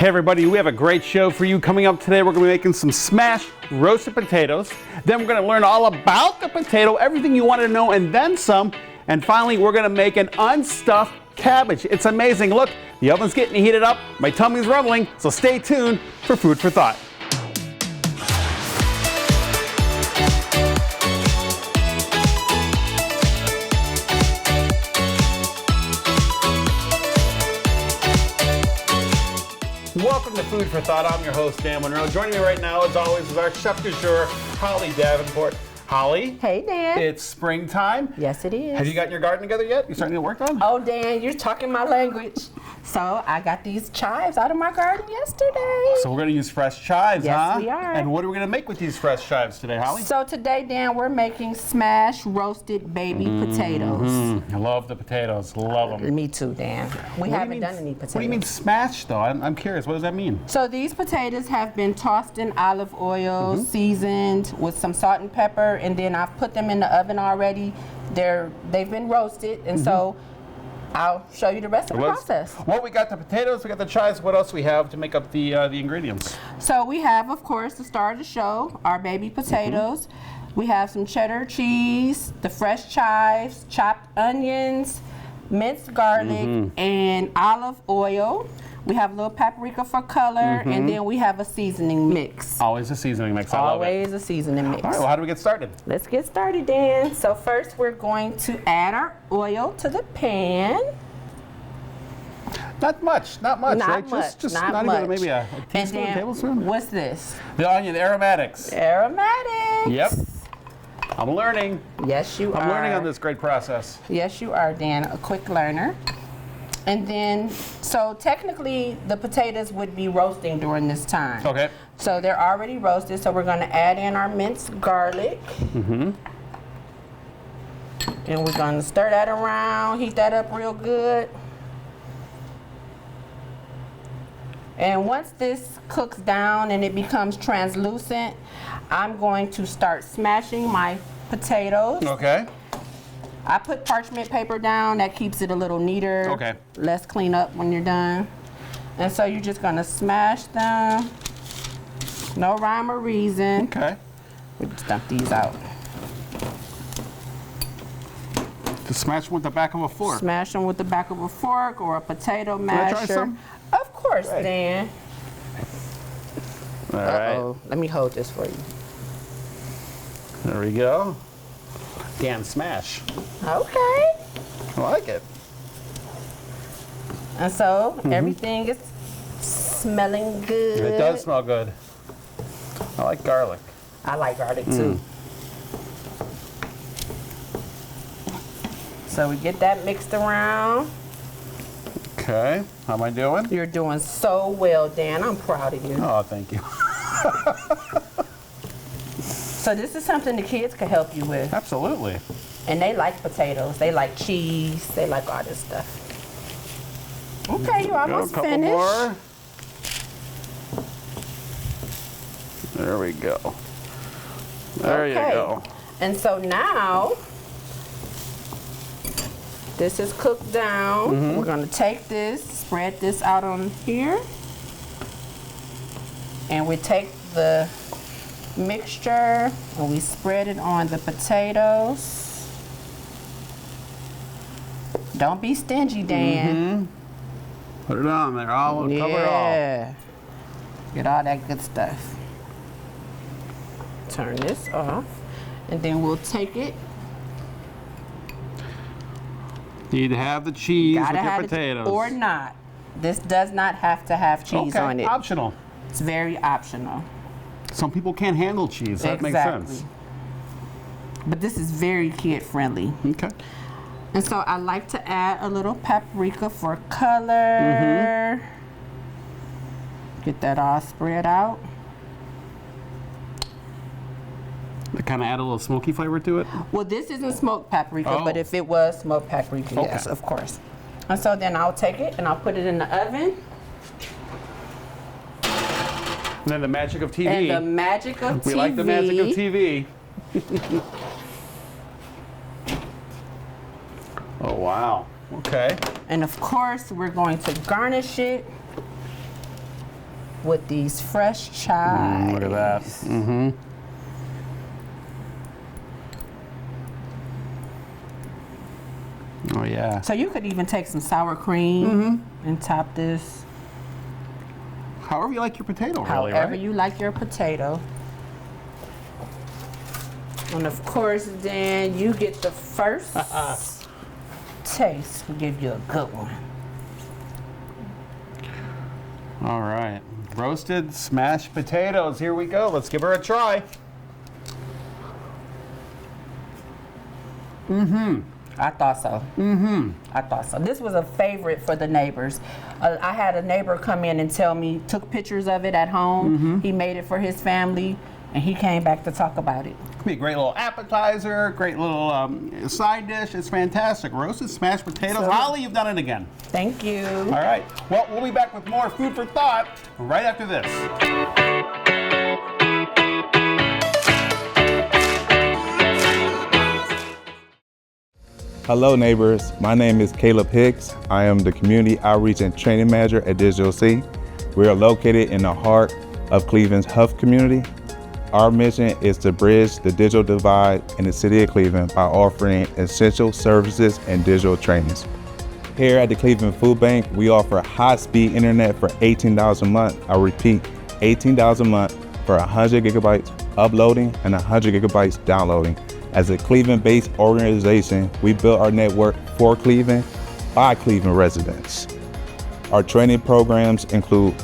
Hey everybody, we have a great show for you coming up today. We're going to be making some smashed roasted potatoes. Then we're going to learn all about the potato, everything you want to know and then some. And finally, we're going to make an unstuffed cabbage. It's amazing. Look, the oven's getting heated up. My tummy's rumbling, so stay tuned for Food for Thought. Welcome to Food for Thought. I'm your host, Dan Monroe. Joining me right now, as always, is our chef du jour, Holly Davenport. Holly. Hey, Dan. It's springtime. Yes, it is. Have you gotten your garden together yet? You starting to get work done? Oh, Dan, you're talking my language. So I got these chives out of my garden yesterday. So we're going to use fresh chives, yes, huh? Yes, we are. And what are we going to make with these fresh chives today, Holly? So today, Dan, we're making smashed roasted baby potatoes. I love the potatoes. Love them. Me too, Dan. We haven't done any potatoes. What do you mean smashed, though? I'm curious. What does that mean? So these potatoes have been tossed in olive oil, seasoned with some salt and pepper, and then I've put them in the oven already. They've been roasted, and so I'll show you the rest of the process. Well, we got the potatoes, we got the chives. What else we have to make up the ingredients? So we have, of course, the star of the show, our baby potatoes. We have some cheddar cheese, the fresh chives, chopped onions, minced garlic, and olive oil. We have a little paprika for color, and then we have a seasoning mix. Always a seasoning mix. I love it. Always a seasoning mix. All right, well, how do we get started? Let's get started, Dan. So first, we're going to add our oil to the pan. Not much, right? Not much. Even maybe a teaspoon, a tablespoon? What's this? The onion, the aromatics. Aromatics. Yep. I'm learning. Yes, you are. I'm learning on this great process. Yes, you are, Dan, a quick learner. And then, so technically, the potatoes would be roasting during this time. Okay. So they're already roasted, so we're going to add in our minced garlic. And we're going to stir that around, heat that up real good. And once this cooks down and it becomes translucent, I'm going to start smashing my potatoes. Okay. I put parchment paper down. That keeps it a little neater. Okay. Less clean up when you're done. And so you're just gonna smash them. No rhyme or reason. Okay. We just dump these out. Just smash them with the back of a fork. Smash them with the back of a fork or a potato masher. Can I try some? Of course, Right. Dan. All right. Uh-oh. Let me hold this for you. There we go. Dan smash. Okay. I like it. And so everything is smelling good. It does smell good. I like garlic. I like garlic too. So we get that mixed around. Okay. How am I doing? You're doing so well, Dan. I'm proud of you. Oh, thank you. So this is something the kids could help you with. Absolutely. And they like potatoes. They like cheese. They like all this stuff. Okay, you're almost couple finished. more. There we go. There you go. And so now, this is cooked down. We're going to take this, spread this out on here. And we take the mixture and we spread it on the potatoes. Don't be stingy, Dan. Put it on there. Cover it all. Yeah. Get all that good stuff. Turn this off. And then we'll take it. Need to have the cheese Gotta with your have potatoes. or not. This does not have to have cheese on it. Optional. It's very optional. Some people can't handle cheese. That makes sense. But this is very kid friendly. Okay. And so I like to add a little paprika for color. Get that all spread out. To kind of add a little smoky flavor to it. Well, this isn't smoked paprika, but if it was smoked paprika, yes, of course. And so then I'll take it and I'll put it in the oven. And then the magic of TV. And the magic of TV. We like the magic of TV. Oh, wow. Okay. And of course, we're going to garnish it with these fresh chives. Look at that. Mm-hmm. Oh yeah. So you could even take some sour cream and top this. However you like your potato, really, However right? you like your potato. And of course, then you get the first taste. We'll give you a good one. All right. Roasted smashed potatoes. Here we go. Let's give her a try. I thought so. I thought so. This was a favorite for the neighbors. I had a neighbor come in and tell me, took pictures of it at home. He made it for his family, and he came back to talk about it. Could be a great little appetizer, great little side dish. It's fantastic. Roasted smashed potatoes. So- Holly, you've done it again. Thank you. All right. Well, we'll be back with more food for thought right after this. Hello neighbors, my name is Caleb Hicks. I am the Community Outreach and Training Manager at Digital C. We are located in the heart of Cleveland's Huff community. Our mission is to bridge the digital divide in the city of Cleveland by offering essential services and digital trainings. Here at the Cleveland Food Bank, we offer high-speed internet for $18 a month. I repeat, $18 a month for 100 gigabytes uploading and 100 gigabytes downloading. As a Cleveland-based organization, we built our network for Cleveland by Cleveland residents. Our training programs include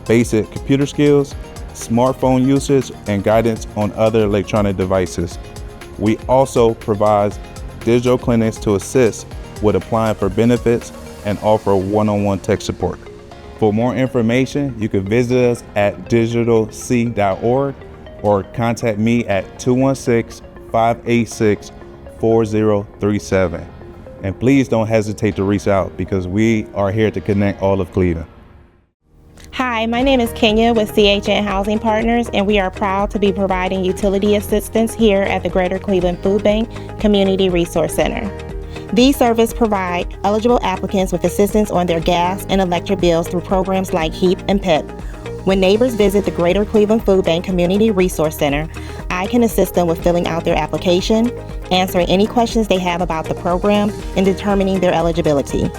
basic computer skills, smartphone usage, and guidance on other electronic devices. We also provide digital clinics to assist with applying for benefits and offer one-on-one tech support. For more information, you can visit us at digitalc.org or contact me at 216-586-4037. And please don't hesitate to reach out because we are here to connect all of Cleveland. Hi, my name is Kenya with CHN Housing Partners, and we are proud to be providing utility assistance here at the Greater Cleveland Food Bank Community Resource Center. These services provide eligible applicants with assistance on their gas and electric bills through programs like HEAP and PIP. When neighbors visit the Greater Cleveland Food Bank Community Resource Center, I can assist them with filling out their application, answering any questions they have about the program, and determining their eligibility.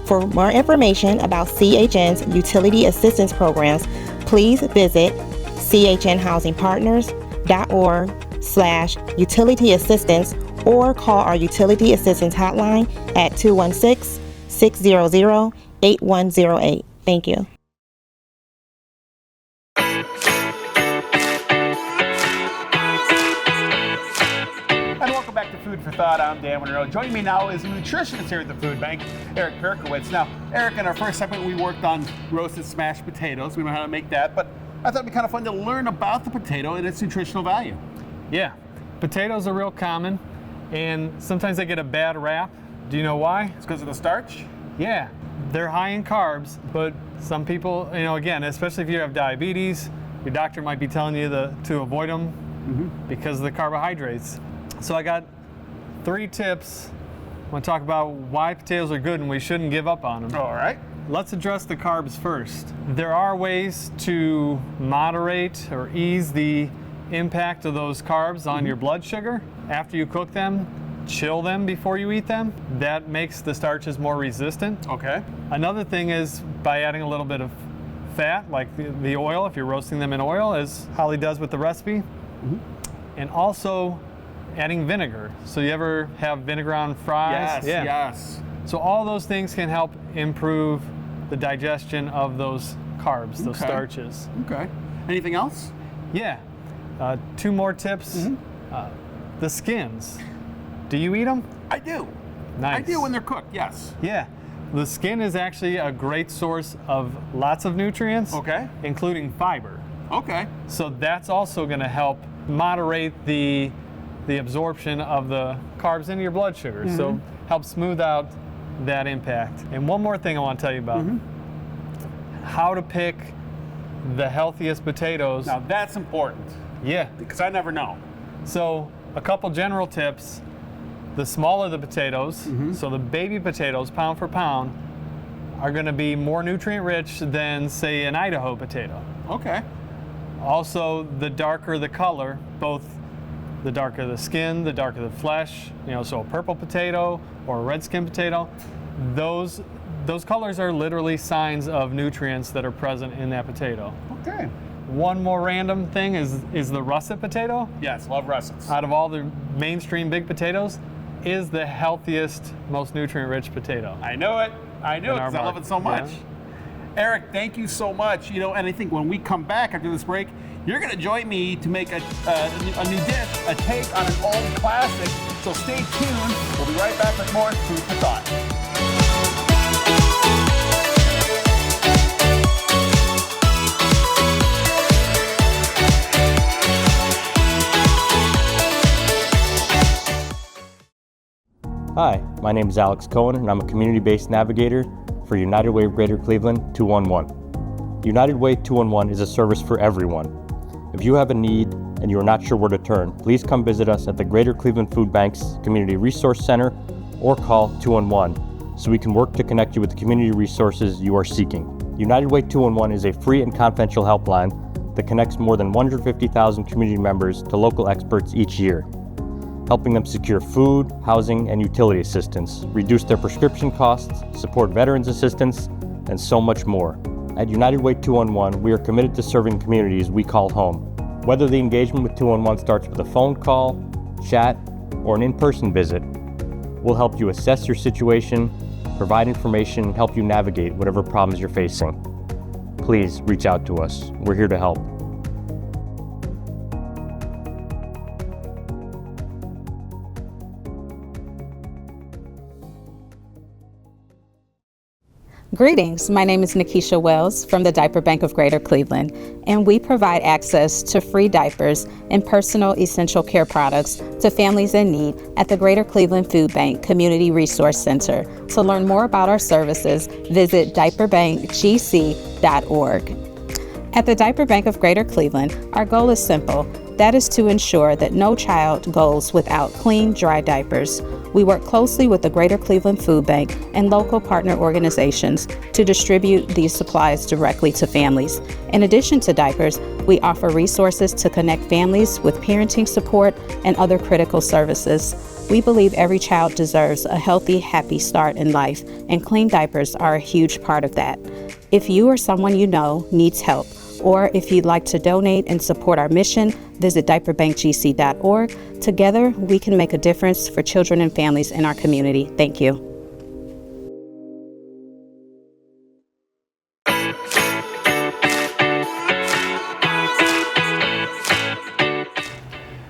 For more information about CHN's utility assistance programs, please visit chnhousingpartners.org/utility assistance or call our utility assistance hotline at 216-600-8108. Thank you. And welcome back to Food for Thought. I'm Dan Monroe. Joining me now is a nutritionist here at the food bank, Eric Perkowitz. Now, Eric, in our first segment, we worked on roasted smashed potatoes. We know how to make that, but I thought it'd be kind of fun to learn about the potato and its nutritional value. Yeah, potatoes are real common, and sometimes they get a bad rap. Do you know why? It's because of the starch? Yeah, they're high in carbs, but some people, again, especially if you have diabetes, your doctor might be telling you to avoid them because of the carbohydrates. So I got 3 tips. I want to talk about why potatoes are good and we shouldn't give up on them. All right. Let's address the carbs first. There are ways to moderate or ease the impact of those carbs on your blood sugar. After you cook them, chill them before you eat them. That makes the starches more resistant. Okay. Another thing is by adding a little bit of fat, like the oil, if you're roasting them in oil, as Holly does with the recipe. And also adding vinegar. So you ever have vinegar on fries? Yes, yes. So all those things can help improve the digestion of those carbs, those starches. Okay. Anything else? Yeah. 2 more tips. The skins. Do you eat them? I do. Nice. I do when they're cooked, yes. Yeah. The skin is actually a great source of lots of nutrients, including fiber. Okay. So that's also going to help moderate the absorption of the carbs into your blood sugar. So help smooth out that impact. And one more thing I want to tell you about. How to pick the healthiest potatoes. Now that's important. Yeah. Because I never know. So a couple general tips. The smaller the potatoes, so the baby potatoes, pound for pound, are going to be more nutrient rich than, say, an Idaho potato. Okay. Also, the darker the color, both the darker the skin, the darker the flesh, so a purple potato or a red skin potato, those colors are literally signs of nutrients that are present in that potato. Okay. One more random thing is the russet potato. Yes, love russets. Out of all the mainstream big potatoes, is the healthiest, most nutrient-rich potato. I know it. I know it because I love it so much. Yeah. Eric, thank you so much. And I think when we come back after this break, you're going to join me to make a new dish, a take on an old classic. So stay tuned. We'll be right back with more Food for Thought. Hi, my name is Alex Cohen, and I'm a community-based navigator for United Way of Greater Cleveland 211. United Way 211 is a service for everyone. If you have a need and you are not sure where to turn, please come visit us at the Greater Cleveland Food Bank's Community Resource Center or call 211 so we can work to connect you with the community resources you are seeking. United Way 211 is a free and confidential helpline that connects more than 150,000 community members to local experts each year, helping them secure food, housing, and utility assistance, reduce their prescription costs, support veterans assistance, and so much more. At United Way 211, we are committed to serving communities we call home. Whether the engagement with 211 starts with a phone call, chat, or an in-person visit, we'll help you assess your situation, provide information, and help you navigate whatever problems you're facing. Please reach out to us. We're here to help. Greetings, my name is Nikisha Wells from the Diaper Bank of Greater Cleveland, and we provide access to free diapers and personal essential care products to families in need at the Greater Cleveland Food Bank Community Resource Center. To learn more about our services, visit diaperbankgc.org. At the Diaper Bank of Greater Cleveland, our goal is simple. That is to ensure that no child goes without clean, dry diapers. We work closely with the Greater Cleveland Food Bank and local partner organizations to distribute these supplies directly to families. In addition to diapers, we offer resources to connect families with parenting support and other critical services. We believe every child deserves a healthy, happy start in life, and clean diapers are a huge part of that. If you or someone you know needs help, or if you'd like to donate and support our mission, visit diaperbankgc.org. Together, we can make a difference for children and families in our community. Thank you.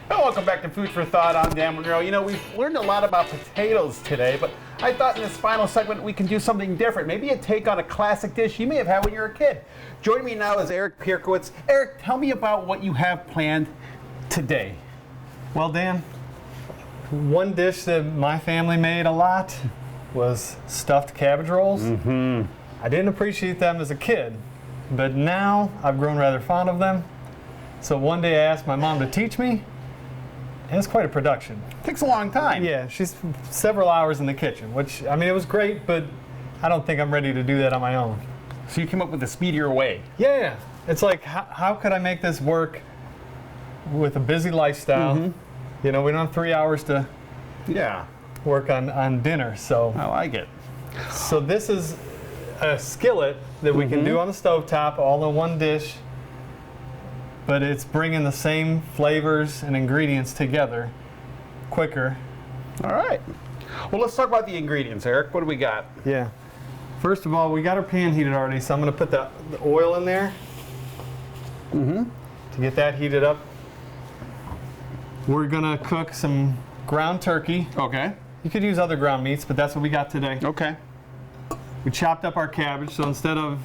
Welcome back to Food for Thought. I'm Dan Monroe. We've learned a lot about potatoes today, but I thought in this final segment we can do something different. Maybe a take on a classic dish you may have had when you were a kid. Joining me now is Eric Pierkowitz. Eric, tell me about what you have planned today. Well, Dan, one dish that my family made a lot was stuffed cabbage rolls. I didn't appreciate them as a kid, but now I've grown rather fond of them. So one day I asked my mom to teach me. And it's quite a production. Takes a long time. Yeah, she's several hours in the kitchen, which, it was great, but I don't think I'm ready to do that on my own. So you came up with a speedier way. Yeah, it's like, how could I make this work with a busy lifestyle? We don't have 3 hours to work on dinner, so. I like it. So this is a skillet that we can do on the stovetop, all in one dish. But it's bringing the same flavors and ingredients together quicker. All right. Well, let's talk about the ingredients, Eric. What do we got? Yeah. First of all, we got our pan heated already, so I'm going to put the oil in there to get that heated up. We're going to cook some ground turkey. Okay. You could use other ground meats, but that's what we got today. Okay. We chopped up our cabbage, so instead of,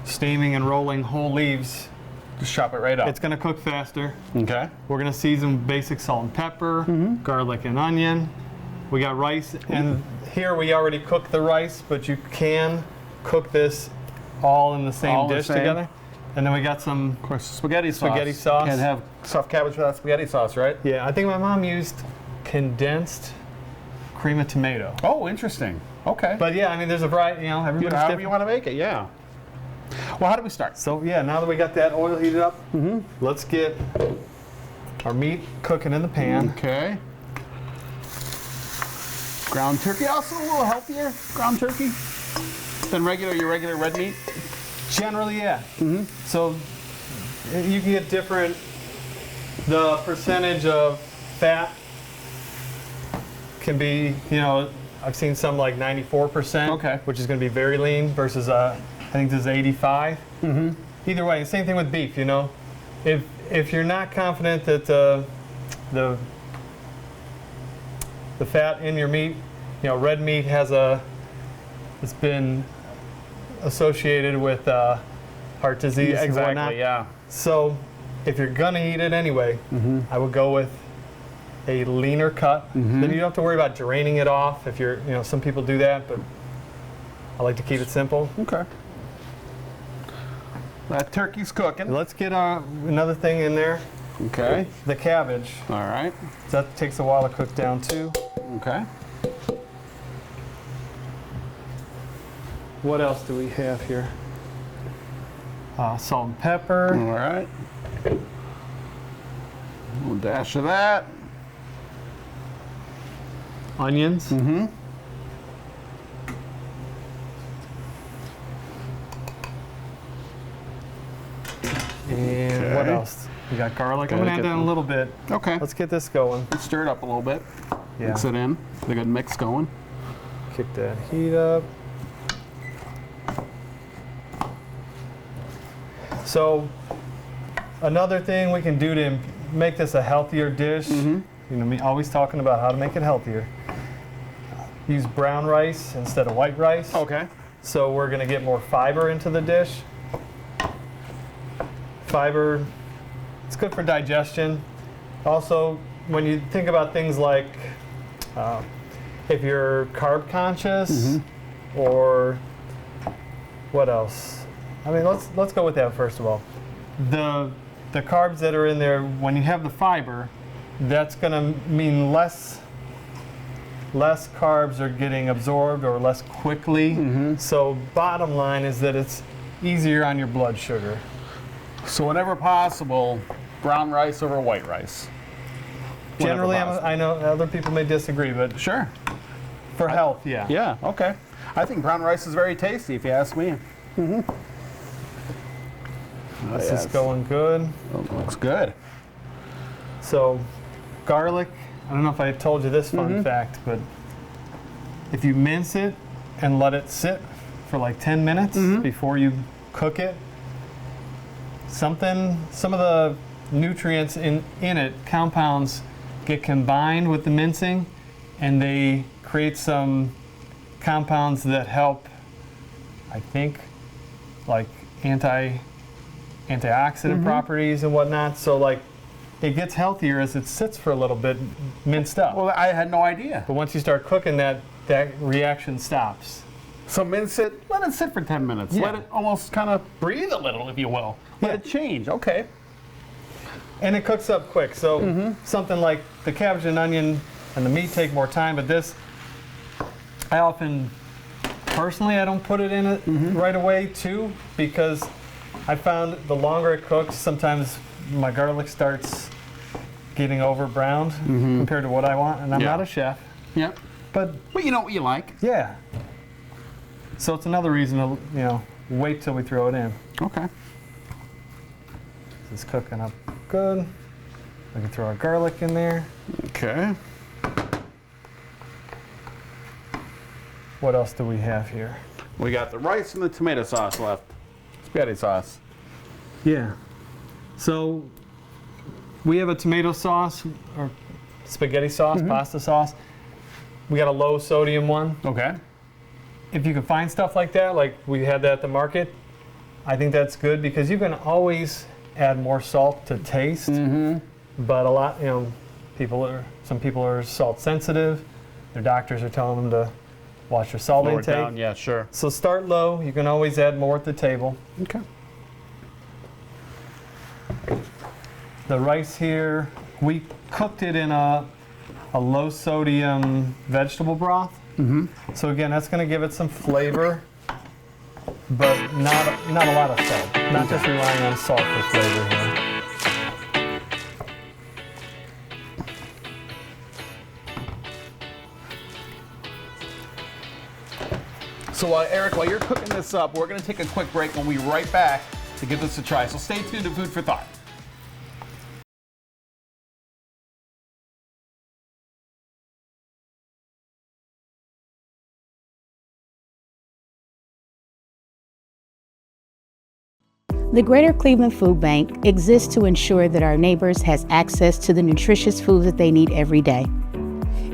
steaming and rolling whole leaves, just chop it right up. it's going to cook faster. Okay. We're going to season basic salt and pepper, garlic and onion. We got rice, and here we already cooked the rice, but you can cook this all in the same dish together. And then we got some, of course, spaghetti sauce. Can't have stuffed cabbage without spaghetti sauce, right? Yeah, I think my mom used condensed cream of tomato. Oh, interesting. Okay. But yeah, there's a variety, everybody's however different. you want to make it, yeah. Well, how do we start? So yeah, now that we got that oil heated up, let's get our meat cooking in the pan. Okay. Ground turkey, also a little healthier, ground turkey, than your regular red meat? Generally, yeah. So you can get different, the percentage of fat can be, I've seen some like 94%, Okay. which is going to be very lean, versus I think this is 85. Either way, same thing with beef. If you're not confident that the fat in your meat, red meat it's been associated with heart disease and whatnot. Yeah. So if you're gonna eat it anyway, I would go with a leaner cut. Then you don't have to worry about draining it off. If you're, some people do that, but I like to keep it simple. Okay. That turkey's cooking. Let's get another thing in there. Okay. The cabbage. All right. That takes a while to cook down too. Okay. What else do we have here? Salt and pepper. All right. A little dash of that. Onions. And what Okay. else? We got garlic. I'm Gotta gonna add get that in a little bit. Okay. Let's get this going. Let's stir it up a little bit. Yeah. Mix it in. Get a good mix going. Kick that heat up. So another thing we can do to make this a healthier dish, me always talking about how to make it healthier. Use brown rice instead of white rice. Okay. So we're gonna get more fiber into the dish. Fiber, it's good for digestion. Also, when you think about things like if you're carb conscious, or what else? I mean, let's go with that first of all. The carbs that are in there, when you have the fiber, that's going to mean less carbs are getting absorbed or less quickly. So bottom line is that it's easier on your blood sugar. So whenever possible, brown rice over white rice. Whenever Generally, possible. I know other people may disagree, but Sure. for health, yeah. Yeah, okay. I think brown rice is very tasty, if you ask me. This is going good. Oh, looks good. So, garlic, I don't know if I told you this fun fact, but if you mince it and let it sit for like 10 minutes before you cook it, some of the nutrients in it, compounds, get combined with the mincing, and they create some compounds that help, I think, like antioxidant properties and whatnot. So like it gets healthier as it sits for a little bit minced up. Well, I had no idea. But once you start cooking, that reaction stops. So mince it, let it sit for 10 minutes. Yeah. Let it almost kind of breathe a little, if you will. Let Yeah. it change, okay. And it cooks up quick. So something like the cabbage and onion and the meat take more time, but this, I often, personally, I don't put it in it right away too, because I found the longer it cooks, sometimes my garlic starts getting over browned compared to what I want, and I'm Yeah. not a chef, Yep. but Well, you know what you like. yeah. So it's another reason to, wait till we throw it in. Okay. It's cooking up good. We can throw our garlic in there. Okay. What else do we have here? We got the rice and the tomato sauce left. Spaghetti sauce. Yeah. So we have a tomato sauce or spaghetti sauce, pasta sauce. We got a low sodium one. Okay. If you can find stuff like that, like we had that at the market, I think that's good because you can always add more salt to taste. But a lot, some people are salt sensitive. Their doctors are telling them to watch your salt Lower it intake. down, yeah, sure. So start low. You can always add more at the table. Okay. The rice here, we cooked it in a low sodium vegetable broth. So again, that's going to give it some flavor. but not a lot of salt. Not just relying on salt for flavor here. So Eric, while you're cooking this up, we're going to take a quick break and we'll be right back to give this a try. So stay tuned to Food for Thought. The Greater Cleveland Food Bank exists to ensure that our neighbors has access to the nutritious food that they need every day.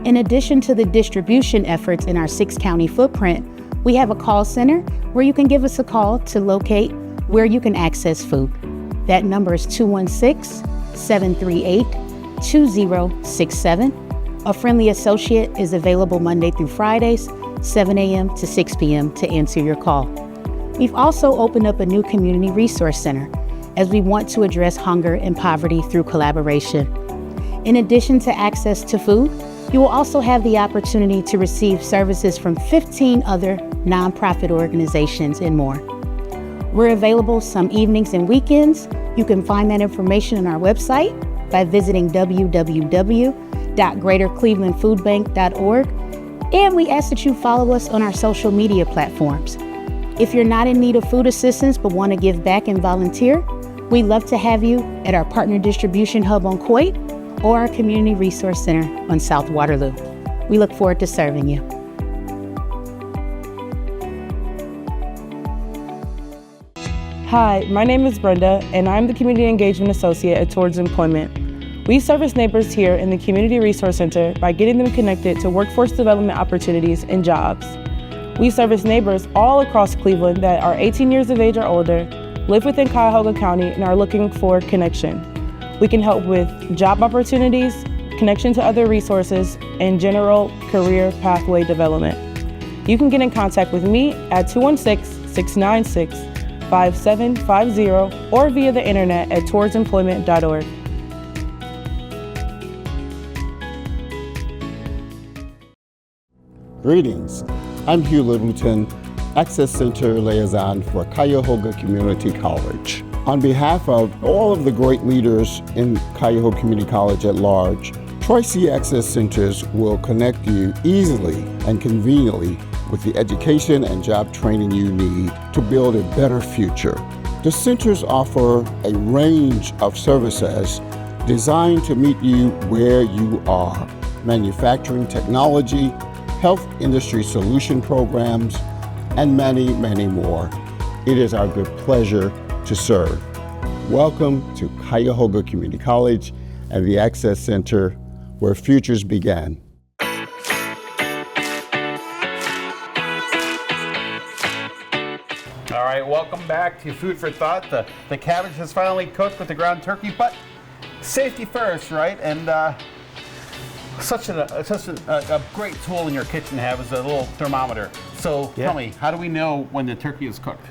In addition to the distribution efforts in our 6-county footprint, we have a call center where you can give us a call to locate where you can access food. That number is 216-738-2067. A friendly associate is available Monday through Fridays, 7 a.m. to 6 p.m. to answer your call. We've also opened up a new community resource center as we want to address hunger and poverty through collaboration. In addition to access to food, you will also have the opportunity to receive services from 15 other nonprofit organizations and more. We're available some evenings and weekends. You can find that information on our website by visiting www.greaterclevelandfoodbank.org, and we ask that you follow us on our social media platforms. If you're not in need of food assistance but want to give back and volunteer, we'd love to have you at our partner distribution hub on Coit or our community resource center on South Waterloo. We look forward to serving you. Hi, my name is Brenda, and I'm the Community Engagement Associate at Towards Employment. We service neighbors here in the Community Resource Center by getting them connected to workforce development opportunities and jobs. We service neighbors all across Cleveland that are 18 years of age or older, live within Cuyahoga County, and are looking for connection. We can help with job opportunities, connection to other resources, and general career pathway development. You can get in contact with me at 216-696-5750 or via the internet at towardsemployment.org. Greetings. I'm Hugh Littleton, Access Center Liaison for Cuyahoga Community College. On behalf of all of the great leaders in Cuyahoga Community College at large, Troy C. Access Centers will connect you easily and conveniently with the education and job training you need to build a better future. The centers offer a range of services designed to meet you where you are: manufacturing technology, health industry solution programs, and many, many more. It is our good pleasure to serve. Welcome to Cuyahoga Community College and the Access Center, where futures begin. All right, welcome back to Food for Thought. The cabbage has finally cooked with the ground turkey, but safety first, right? And such a great tool in your kitchen to have is a little thermometer. So tell me, how do we know when the turkey is cooked?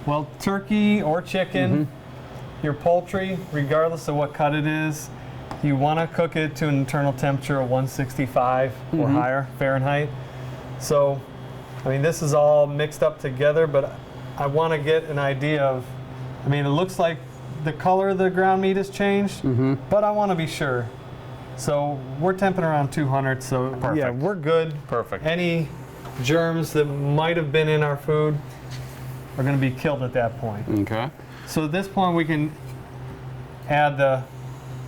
Well, turkey or chicken, your poultry, regardless of what cut it is, you want to cook it to an internal temperature of 165 or higher Fahrenheit. So, I mean, this is all mixed up together, but I want to get an idea of, I mean, it looks like the color of the ground meat has changed, but I want to be sure. So we're temping around 200, so yeah, we're good. Perfect. Any germs that might have been in our food are going to be killed at that point. Okay. So at this point we can add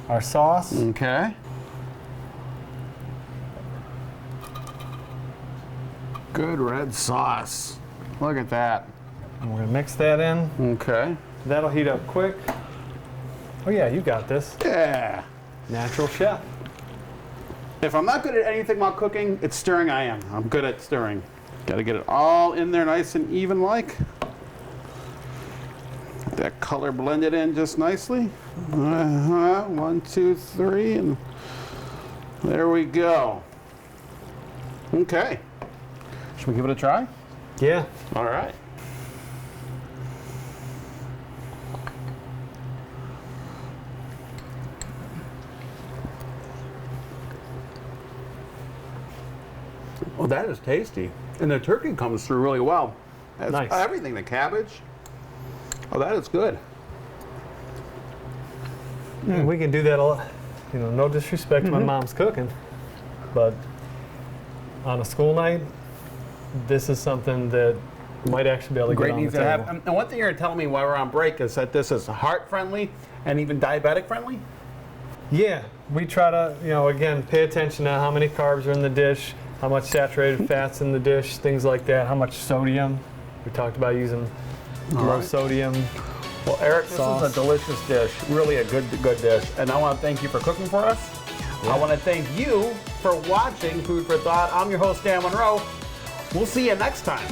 our sauce. Okay. Good red sauce. Look at that. And we're going to mix that in. Okay. That'll heat up quick. Oh yeah, you got this. Yeah. Natural chef. If I'm not good at anything while cooking, it's stirring I am. I'm good at stirring. Got to get it all in there nice and even like. That color blended in just nicely. 1, 2, 3, and there we go. Okay. Should we give it a try? Yeah. All right. Well, that is tasty. And the turkey comes through really well. That's Nice. everything, the cabbage. Oh, that is good. We can do that a lot. You know, no disrespect to my mom's cooking, but on a school night, this is something that might actually be able to Great get on the needs to have. table. And one thing you're telling me while we're on break is that this is heart friendly and even diabetic friendly. Yeah, we try to, you know, again, pay attention to how many carbs are in the dish, how much saturated fat's in the dish, things like that, how much sodium. We talked about using low sodium. Well, Eric, this Sauce. is a delicious dish, really a good dish, and I want to thank you for cooking for us. I want to thank you for watching Food for Thought. I'm your host, Dan Monroe. We'll see you next time.